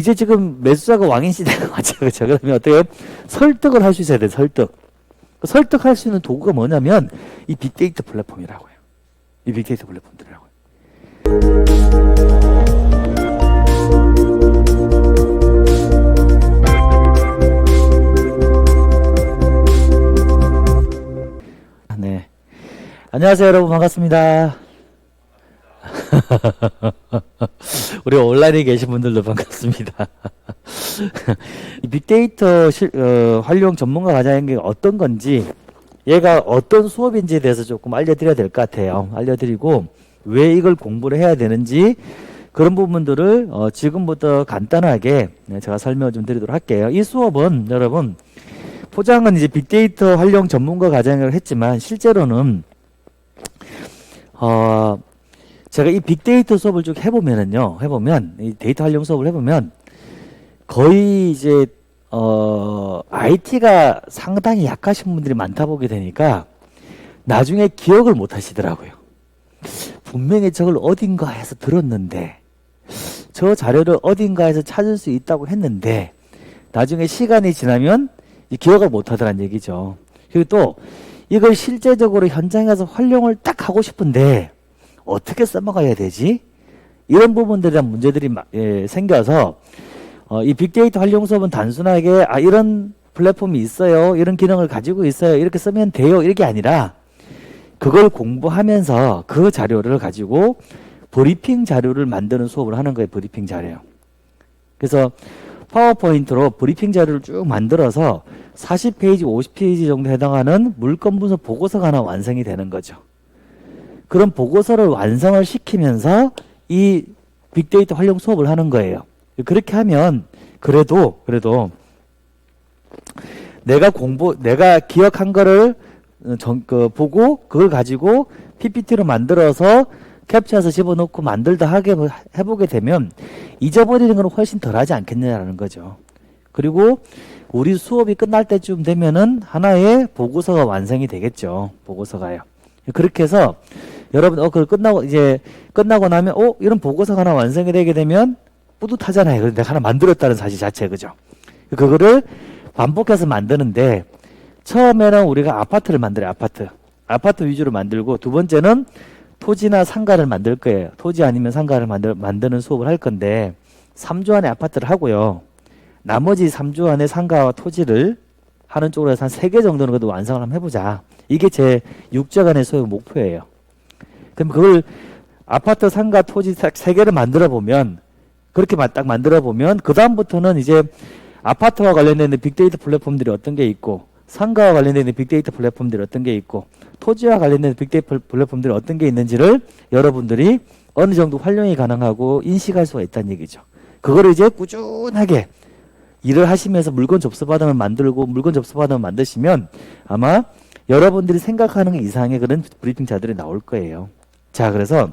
이제 지금 매수자가 왕인 시대가 왔죠. 그렇죠? 그러면 어때요? 설득을 할 수 있어야 돼, 설득. 설득할 수 있는 도구가 뭐냐면, 이 빅데이터 플랫폼이라고요. 이 빅데이터 플랫폼들이라고요. 네. 안녕하세요, 여러분. 반갑습니다. 우리 온라인에 계신 분들도 반갑습니다. 이 빅데이터 활용 전문가 과정인 게 어떤 건지, 얘가 어떤 수업인지에 대해서 조금 알려드려야 될 것 같아요. 알려드리고 왜 이걸 공부를 해야 되는지 그런 부분들을 지금부터 간단하게 제가 설명을 좀 드리도록 할게요. 이 수업은 여러분 포장은 이제 빅데이터 활용 전문가 과정을 했지만 실제로는 제가 이 빅데이터 수업을 쭉 해보면 이 데이터 활용 수업을 해보면 거의 이제 IT가 상당히 약하신 분들이 많다 보게 되니까 나중에 기억을 못 하시더라고요. 분명히 저걸 어딘가에서 들었는데 저 자료를 어딘가에서 찾을 수 있다고 했는데 나중에 시간이 지나면 기억을 못 하더란 얘기죠. 그리고 또 이걸 실제적으로 현장에서 활용을 딱 하고 싶은데 어떻게 써먹어야 되지? 이런 부분들에 대한 문제들이 생겨서 이 빅데이터 활용 수업은 단순하게 이런 플랫폼이 있어요, 이런 기능을 가지고 있어요, 이렇게 쓰면 돼요, 이렇게 아니라 그걸 공부하면서 그 자료를 가지고 브리핑 자료를 만드는 수업을 하는 거예요. 브리핑 자료. 그래서 파워포인트로 브리핑 자료를 쭉 만들어서 40페이지, 50페이지 정도 해당하는 물건 분석 보고서가 하나 완성이 되는 거죠. 그런 보고서를 완성을 시키면서 이 빅데이터 활용 수업을 하는 거예요. 그렇게 하면 그래도 내가 기억한 거를 보고 그걸 가지고 PPT로 만들어서 캡처해서 집어넣고 만들다 해보게 되면 잊어버리는 건 훨씬 덜 하지 않겠냐라는 거죠. 그리고 우리 수업이 끝날 때쯤 되면은 하나의 보고서가 완성이 되겠죠. 보고서가요. 그렇게 해서 여러분 그걸 끝나고 나면 이런 보고서가 하나 완성이 되게 되면 뿌듯하잖아요. 내가 하나 만들었다는 사실 자체, 그죠? 그거를 반복해서 만드는데 처음에는 우리가 아파트를 만들어요. 아파트 위주로 만들고 두 번째는 토지나 상가를 만들 거예요. 토지 아니면 상가를 만드는 수업을 할 건데 3주 안에 아파트를 하고요. 나머지 3주 안에 상가와 토지를 하는 쪽으로 해서 한 3개 정도는 그래도 완성을 한번 해보자. 이게 제 6주간의 수업 목표예요. 그럼 그걸 아파트, 상가, 토지 3개를 만들어 보면 그렇게 딱 만들어 보면 그 다음부터는 이제 아파트와 관련된 빅데이터 플랫폼들이 어떤 게 있고 상가와 관련된 빅데이터 플랫폼들이 어떤 게 있고 토지와 관련된 빅데이터 플랫폼들이 어떤 게 있는지를 여러분들이 어느 정도 활용이 가능하고 인식할 수가 있다는 얘기죠. 그거를 이제 꾸준하게 일을 하시면서 물건 접수받으면 만들고 물건 접수받으면 만드시면 아마 여러분들이 생각하는 이상의 그런 브리핑 자들이 나올 거예요. 자, 그래서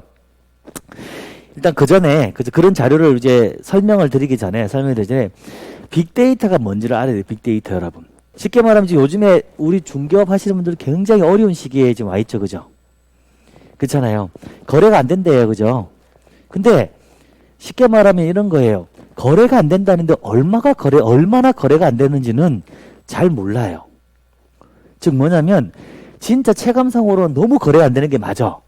일단 그런 자료를 이제 설명을 드리기 전에 빅데이터가 뭔지를 알아야 돼요. 빅데이터 여러분. 쉽게 말하면 지금 요즘에 우리 중개업 하시는 분들 굉장히 어려운 시기에 지금 와 있죠. 그죠? 그렇잖아요. 거래가 안 된대요. 그죠? 근데 쉽게 말하면 이런 거예요. 거래가 안 된다는데 얼마나 거래가 안 되는지는 잘 몰라요. 즉 뭐냐면 진짜 체감상으로 너무 거래가 안 되는 게 맞아.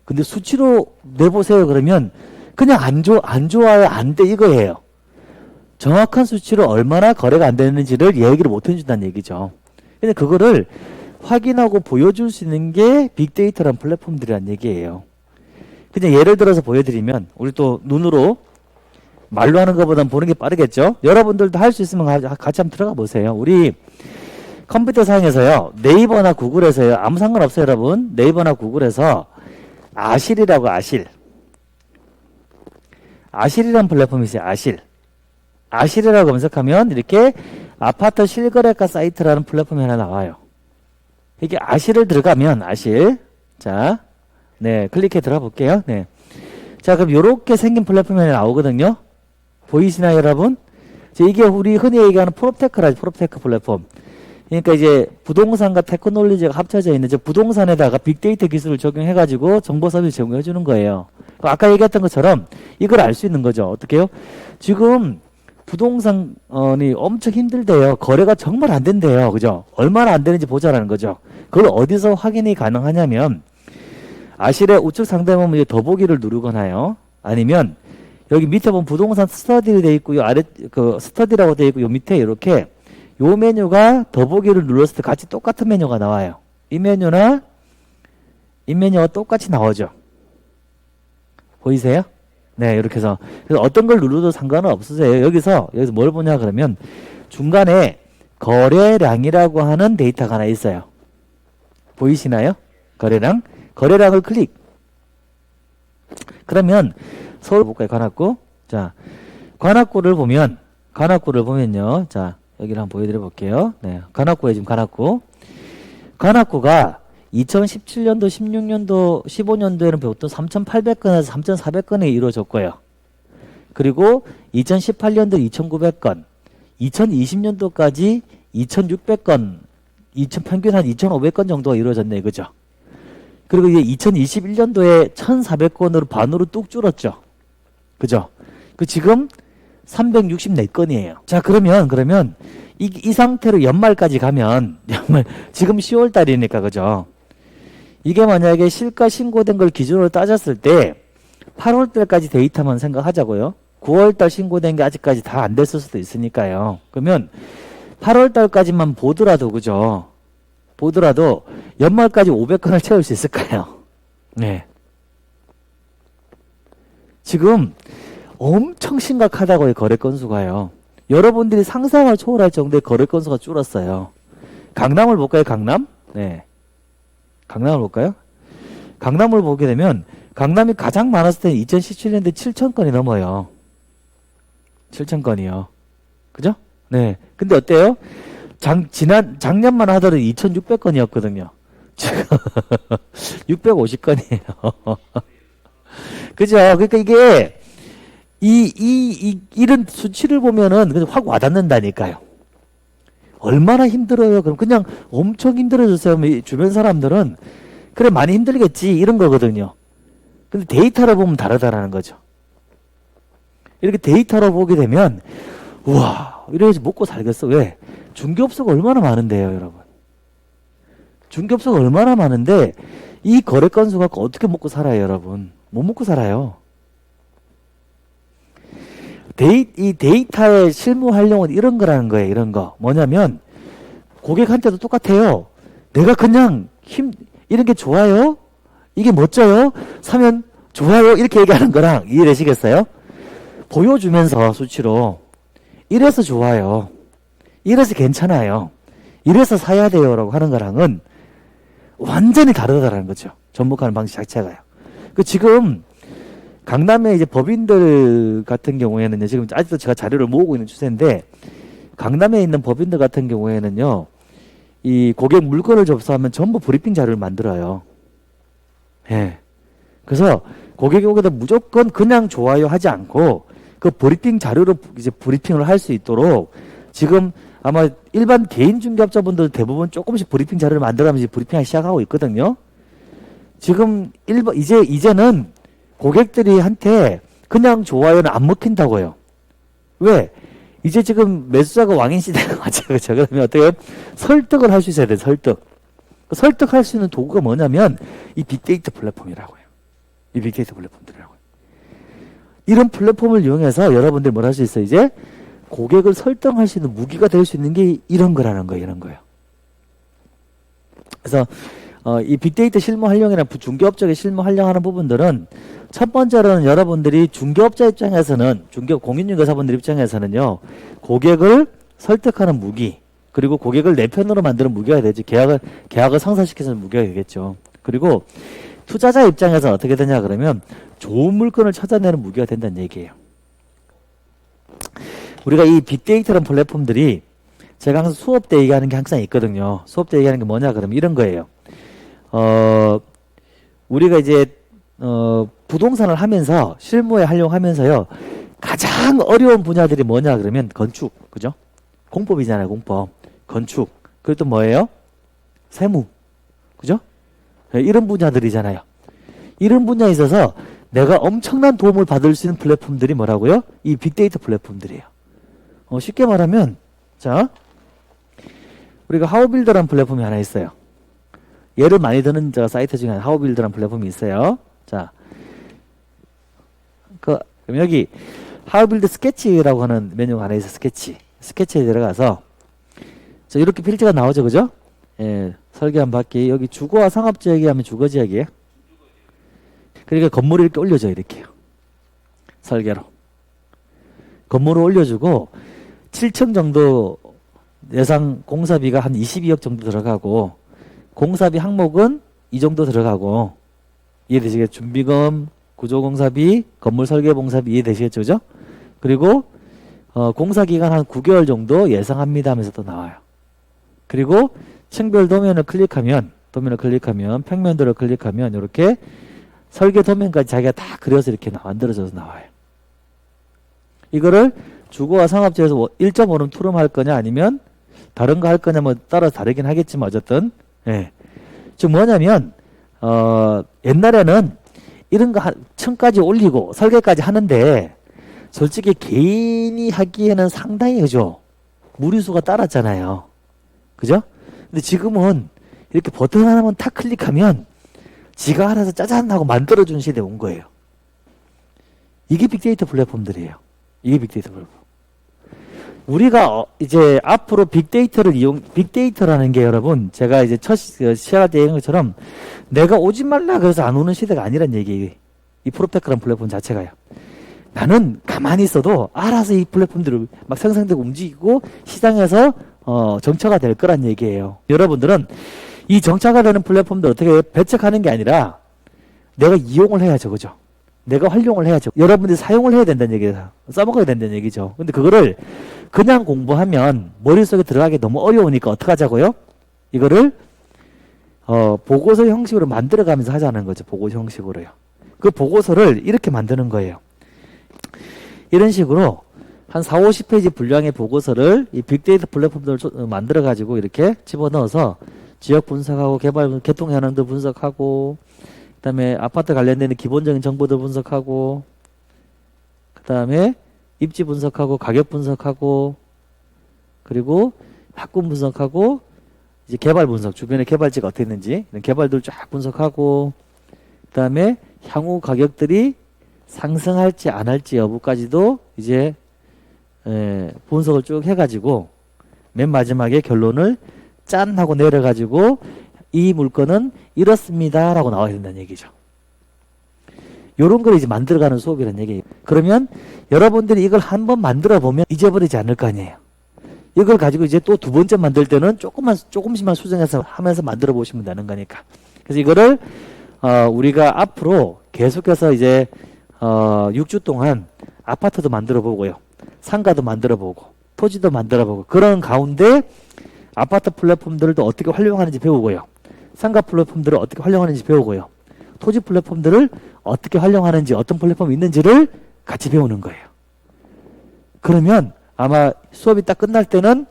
근데 수치로 내보세요 그러면 그냥 안 좋아요, 안 돼 이거예요. 정확한 수치로 얼마나 거래가 안 되는지를 얘기를 못 해준다는 얘기죠. 근데 그거를 확인하고 보여줄 수 있는 게 빅데이터라는 플랫폼들이란 얘기예요. 그냥 예를 들어서 보여드리면 우리 또 눈으로 말로 하는 것보다는 보는 게 빠르겠죠. 여러분들도 할 수 있으면 같이 한번 들어가 보세요. 우리 컴퓨터 상에서요, 네이버나 구글에서요, 아무 상관없어요 여러분. 네이버나 구글에서 아실이라고 아실이라는 플랫폼이 있어요. 아실이라고 검색하면 이렇게 아파트 실거래가 사이트라는 플랫폼이 하나 나와요. 이게 아실을 들어가면 자, 네, 클릭해 들어가 볼게요. 네. 자, 그럼 요렇게 생긴 플랫폼이 하나 나오거든요. 보이시나요, 여러분? 이게 우리 흔히 얘기하는 프롭테크라죠. 프롭테크 플랫폼. 그러니까 이제 부동산과 테크놀로지가 합쳐져 있는 부동산에다가 빅데이터 기술을 적용해가지고 정보 서비스 제공해 주는 거예요. 아까 얘기했던 것처럼 이걸 알 수 있는 거죠. 어떻게 해요? 지금 부동산이 엄청 힘들대요. 거래가 정말 안 된대요. 그죠? 얼마나 안 되는지 보자라는 거죠. 그걸 어디서 확인이 가능하냐면, 아실의 우측 상단에 보면 이제 더보기를 누르거나요. 아니면, 여기 밑에 보면 부동산 스터디로 되어 있고, 요 아래, 스터디라고 되어 있고, 요 밑에 이렇게, 요 메뉴가 더보기를 눌렀을 때 같이 똑같은 메뉴가 나와요. 이 메뉴나, 이 메뉴가 똑같이 나오죠. 보이세요? 네, 이렇게 해서. 그래서 어떤 걸 눌러도 상관은 없으세요. 여기서 뭘 보냐, 그러면, 중간에 거래량이라고 하는 데이터가 하나 있어요. 보이시나요? 거래량. 거래량을 클릭. 그러면, 서울 볼까요? 관악구. 자, 관악구를 보면요. 자, 여기를 한번 보여드려 볼게요. 네, 관악구에 지금 관악구. 관악구가 2017년도, 16년도, 15년도에는 보통 3,800건에서 3,400건이 이루어졌고요. 그리고 2018년도 2,900건, 2020년도까지 2,600건, 평균 한 2,500건 정도가 이루어졌네, 그죠? 그리고 이제 2021년도에 1,400건으로 반으로 뚝 줄었죠. 그죠? 지금 364건이에요. 자, 그러면 이 상태로 연말까지 가면, 지금 10월 달이니까, 그죠? 이게 만약에 실가 신고된 걸 기준으로 따졌을 때 8월 달까지 데이터만 생각하자고요. 9월 달 신고된 게 아직까지 다 안 됐을 수도 있으니까요. 그러면 8월 달까지만 보더라도, 그죠? 보더라도 연말까지 500건을 채울 수 있을까요? 네. 지금 엄청 심각하다고요, 거래 건수가요. 여러분들이 상상을 초월할 정도의 거래 건수가 줄었어요. 강남을 볼까요, 강남? 네. 강남을 볼까요? 강남을 보게 되면 강남이 가장 많았을 때는 2017년도에 7,000건이 넘어요. 7,000건이요. 그죠? 네. 근데 어때요? 작년만 하더라도 2,600건이었거든요. 지금 650건이에요. 그죠? 그러니까 이게 이런 수치를 보면은 그냥 확 와닿는다니까요. 얼마나 힘들어요. 그럼 그냥 엄청 힘들어졌어요. 주변 사람들은 그래 많이 힘들겠지 이런 거거든요. 근데 데이터로 보면 다르다라는 거죠. 이렇게 데이터로 보게 되면 우와 이래야지 먹고 살겠어. 왜? 중개업소가 얼마나 많은데요, 여러분. 중개업소가 얼마나 많은데 이 거래 건수 갖고 어떻게 먹고 살아요, 여러분. 못 먹고 살아요. 이 데이터의 실무 활용은 이런 거라는 거예요. 이런 거. 뭐냐면 고객한테도 똑같아요. 내가 그냥 이런 게 좋아요? 이게 멋져요? 사면 좋아요? 이렇게 얘기하는 거랑 이해되시겠어요? 보여주면서 수치로 이래서 좋아요. 이래서 괜찮아요. 이래서 사야 돼요. 라고 하는 거랑은 완전히 다르다라는 거죠. 접목하는 방식 자체가요. 지금 강남의 이제 법인들 같은 경우에는요, 지금 아직도 제가 자료를 모으고 있는 추세인데, 강남에 있는 법인들 같은 경우에는요, 이 고객 물건을 접수하면 전부 브리핑 자료를 만들어요. 예. 그래서 고객이 오게 되면 무조건 그냥 좋아요 하지 않고, 그 브리핑 자료로 이제 브리핑을 할 수 있도록 지금 아마 일반 개인 중개업자분들 대부분 조금씩 브리핑 자료를 만들어가면서 브리핑하기 시작하고 있거든요. 지금 이제는 고객들이 한테 그냥 좋아요는 안 먹힌다고요. 왜? 이제 지금 매수자가 왕인 시대가 왔죠. 그렇죠? 그러면 어떻게 해요? 설득을 할 수 있어야 돼요. 설득할 수 있는 도구가 뭐냐면 이 빅데이터 플랫폼이라고요. 이 빅데이터 플랫폼들이라고요. 이런 플랫폼을 이용해서 여러분들이 뭘 할 수 있어요? 이제 고객을 설득할 수 있는 무기가 될 수 있는 게 이런 거라는 거예요. 이런 거예요. 그래서 이 빅데이터 실무 활용이나 중개업 쪽에 실무 활용하는 부분들은 첫 번째로는 여러분들이 중개업자 입장에서는 중개업 공인중개사분들 입장에서는요 고객을 설득하는 무기 그리고 고객을 내 편으로 만드는 무기가 되죠. 계약을 성사시키는 무기가 되겠죠. 그리고 투자자 입장에서는 어떻게 되냐 그러면 좋은 물건을 찾아내는 무기가 된다는 얘기예요. 우리가 이 빅데이터라는 플랫폼들이 제가 항상 수업 때 얘기하는 게 항상 있거든요. 수업 때 얘기하는 게 뭐냐 그러면 이런 거예요. 우리가 이제 부동산을 하면서 실무에 활용하면서요 가장 어려운 분야들이 뭐냐 그러면 건축, 그죠? 공법이잖아요. 공법, 건축. 그리고 또 뭐예요? 세무, 그죠? 이런 분야들이잖아요. 이런 분야에 있어서 내가 엄청난 도움을 받을 수 있는 플랫폼들이 뭐라고요? 이 빅데이터 플랫폼들이에요. 쉽게 말하면, 자, 우리가 하우빌더라는 플랫폼이 하나 있어요. 예를 많이 드는 사이트 중에 하우빌더라는 플랫폼이 있어요. 자, 그럼 여기 하우빌드 스케치라고 하는 메뉴가 하나 있어요. 스케치에 들어가서 자, 이렇게 필지가 나오죠, 그죠? 예, 설계한 바퀴. 여기 주거와 상업지역이 하면 주거지역이에요. 그러니까 건물을 이렇게 올려줘요, 이렇게요. 설계로. 건물을 올려주고 7층 정도 예상 공사비가 한 22억 정도 들어가고 공사비 항목은 이 정도 들어가고 이해되시겠죠? 준비금, 구조공사비, 건물 설계공사비 이해되시겠죠? 그죠? 그리고 공사기간 한 9개월 정도 예상합니다 하면서 또 나와요. 그리고 층별 도면을 클릭하면 평면도를 클릭하면 이렇게 설계 도면까지 자기가 다 그려서 이렇게 만들어져서 나와요. 이거를 주거와 상업지에서 1.5는 투룸 할 거냐 아니면 다른 거 할 거냐 뭐 따라 다르긴 하겠지만 어쨌든 예. 즉 뭐냐면 옛날에는 이런 거 층까지 올리고 설계까지 하는데 솔직히 개인이 하기에는 상당히 그죠? 무리수가 따랐잖아요. 그죠? 근데 지금은 이렇게 버튼 하나만 탁 클릭하면 지가 알아서 짜잔 하고 만들어주는 시대에 온 거예요. 이게 빅데이터 플랫폼들이에요. 이게 빅데이터 플랫폼. 우리가 이제 앞으로 빅데이터라는 게 여러분, 제가 이제 첫 시작할 때 얘기한 것처럼 내가 오지 말라 그래서 안 오는 시대가 아니란 얘기예요. 이 프롭테크라는 플랫폼 자체가요. 나는 가만히 있어도 알아서 이 플랫폼들을 막 생성되고 움직이고 시장에서 정처가 될 거란 얘기예요. 여러분들은 이 정착가 되는 플랫폼들 어떻게 배척하는 게 아니라 내가 이용을 해야죠. 그죠? 내가 활용을 해야죠. 여러분들이 사용을 해야 된다는 얘기예요. 써먹어야 된다는 얘기죠. 근데 그거를 그냥 공부하면 머릿속에 들어가기 너무 어려우니까 어떻게 하자고요? 이거를 보고서 형식으로 만들어가면서 하자는 거죠. 보고서 형식으로요. 그 보고서를 이렇게 만드는 거예요. 이런 식으로 한 4, 50페이지 분량의 보고서를 이 빅데이터 플랫폼들을 만들어 가지고 이렇게 집어넣어서 지역 분석하고 개발 개통 현황들 분석하고 그다음에 아파트 관련된 기본적인 정보들 분석하고 그다음에 입지 분석하고 가격 분석하고 그리고 학군 분석하고 이제 개발 분석 주변에 개발지가 어떻게 있는지 이런 개발들 쫙 분석하고 그다음에 향후 가격들이 상승할지 안 할지 여부까지도 이제 분석을 쭉 해가지고 맨 마지막에 결론을 짠 하고 내려가지고 이 물건은 이렇습니다 라고 나와야 된다는 얘기죠. 요런 걸 이제 만들어가는 수업이라는 얘기예요. 그러면 여러분들이 이걸 한번 만들어 보면 잊어버리지 않을 거 아니에요. 이걸 가지고 이제 또 두 번째 만들 때는 조금씩만 수정해서 하면서 만들어 보시면 되는 거니까. 그래서 이거를 우리가 앞으로 계속해서 이제 6주 동안 아파트도 만들어 보고요. 상가도 만들어 보고 토지도 만들어 보고 그런 가운데 아파트 플랫폼들도 어떻게 활용하는지 배우고요. 상가 플랫폼들을 어떻게 활용하는지 배우고요. 토지 플랫폼들을 어떻게 활용하는지 어떤 플랫폼이 있는지를 같이 배우는 거예요. 그러면 아마 수업이 딱 끝날 때는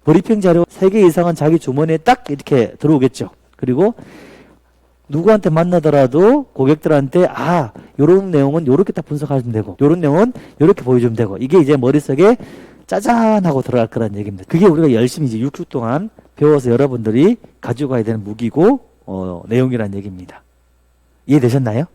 브리핑 자료 3개 이상은 자기 주머니에 딱 이렇게 들어오겠죠. 그리고 누구한테 만나더라도 고객들한테 요런 내용은 요렇게 딱 분석하시면 되고 요런 내용은 요렇게 보여주면 되고 이게 이제 머릿속에 짜잔 하고 들어갈 거란 얘기입니다. 그게 우리가 열심히 이제 6주 동안 배워서 여러분들이 가지고 가야 되는 무기고 내용이란 얘기입니다. 이해되셨나요?